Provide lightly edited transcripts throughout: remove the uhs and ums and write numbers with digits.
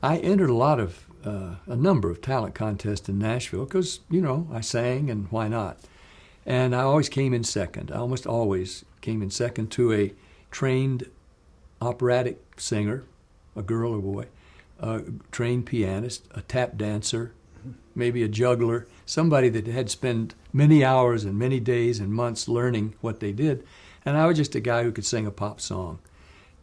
I entered a number of talent contests in Nashville because, I sang and why not? And I always came in second. I almost always came in second to a trained operatic singer, a girl or boy, a trained pianist, a tap dancer, maybe a juggler, somebody that had spent many hours and many days and months learning what they did. And I was just a guy who could sing a pop song.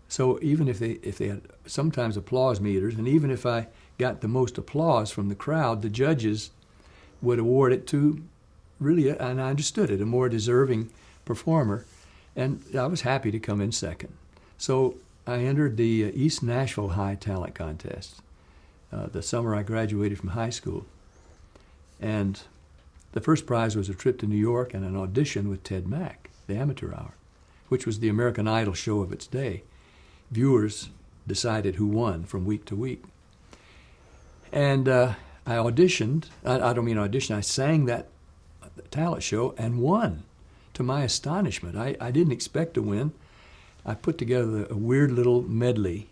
So even if they had sometimes applause meters, and even if I got the most applause from the crowd, the judges would award it to really, and I understood it, a more deserving performer. And I was happy to come in second. So I entered the East Nashville High Talent Contest the summer I graduated from high school. And the first prize was a trip to New York and an audition with Ted Mack, the Amateur Hour, which was the American Idol show of its day. Viewers decided who won from week to week. And I auditioned, I sang that talent show and won, to my astonishment. I didn't expect to win. I put together a weird little medley.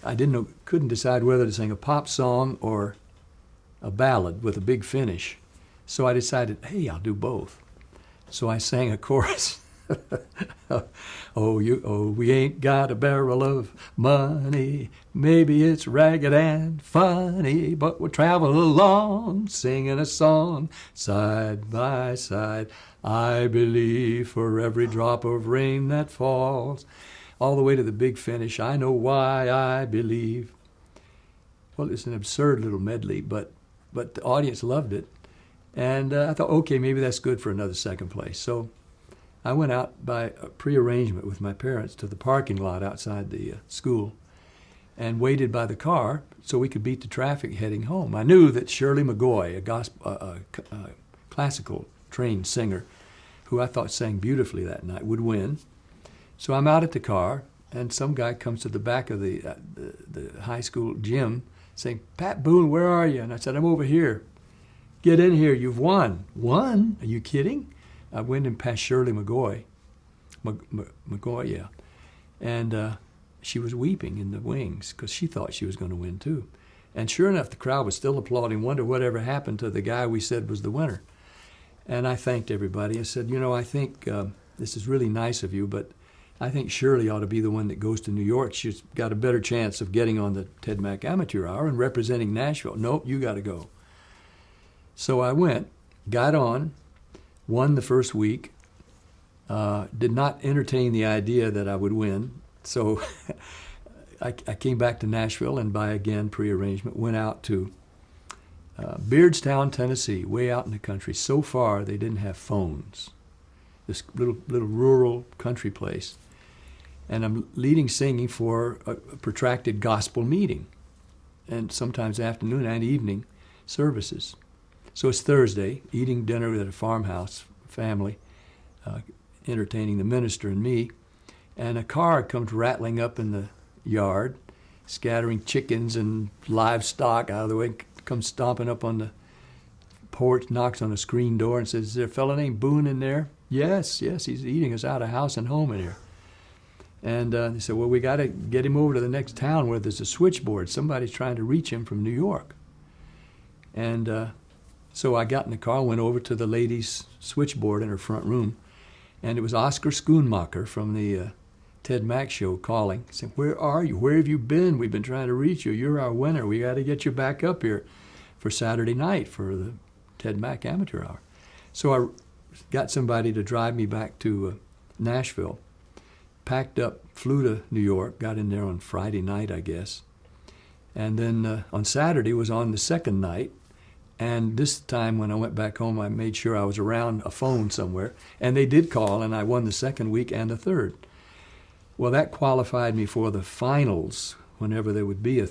I couldn't decide whether to sing a pop song or a ballad with a big finish. So I decided, hey, I'll do both. So I sang a chorus. We ain't got a barrel of money. Maybe it's ragged and funny, but we'll travel along, singing a song side by side. I believe for every drop of rain that falls, all the way to the big finish. I know why I believe. Well, it's an absurd little medley, but the audience loved it. And I thought, okay, maybe that's good for another second place. So I went out by a prearrangement with my parents to the parking lot outside the school and waited by the car so we could beat the traffic heading home. I knew that Shirley McGoy, a classical trained singer who I thought sang beautifully that night, would win. So I'm out at the car, and some guy comes to the back of the high school gym saying, "Pat Boone, where are you?" And I said, "I'm over here." "Get in here, you've won." "Won? Are you kidding?" I went and passed Shirley McGoy. McGoy, yeah. And she was weeping in the wings because she thought she was going to win too. And sure enough, the crowd was still applauding, wonder whatever happened to the guy we said was the winner. And I thanked everybody. I said, I think this is really nice of you, but I think Shirley ought to be the one that goes to New York. She's got a better chance of getting on the Ted Mack Amateur Hour and representing Nashville. Nope, you got to go. So I went, got on, won the first week, did not entertain the idea that I would win. So I came back to Nashville and by, again, prearrangement, went out to Beardstown, Tennessee, way out in the country. So far, they didn't have phones. This little rural country place. And I'm leading singing for a protracted gospel meeting, and sometimes afternoon and evening services. So it's Thursday, eating dinner at a farmhouse, family, entertaining the minister and me, and a car comes rattling up in the yard, scattering chickens and livestock out of the way, comes stomping up on the porch, knocks on the screen door and says, "Is there a fellow named Boone in there?" Yes, he's eating us out of house and home in here. And they said, "Well, we got to get him over to the next town where there's a switchboard. Somebody's trying to reach him from New York." And so I got in the car, went over to the lady's switchboard in her front room, and it was Oscar Schoonmaker from the Ted Mack show calling. He said, "Where are you? Where have you been? We've been trying to reach you. You're our winner. We got to get you back up here for Saturday night for the Ted Mack Amateur Hour." So I got somebody to drive me back to Nashville, packed up, flew to New York, got in there on Friday night, I guess. And then on Saturday was on the second night. And this time when I went back home, I made sure I was around a phone somewhere. And they did call, and I won the second week and the third. Well, that qualified me for the finals whenever there would be a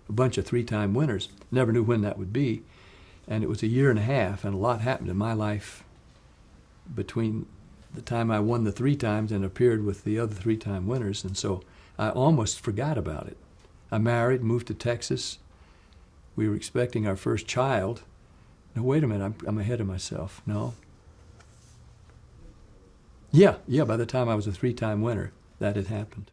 bunch of three-time winners. Never knew when that would be. And it was a year and a half, and a lot happened in my life between the time I won the 3 times and appeared with the other 3-time winners. And so I almost forgot about it. I married, moved to Texas. We were expecting our first child. No, wait a minute, I'm ahead of myself. No. Yeah, by the time I was a 3-time winner, that had happened.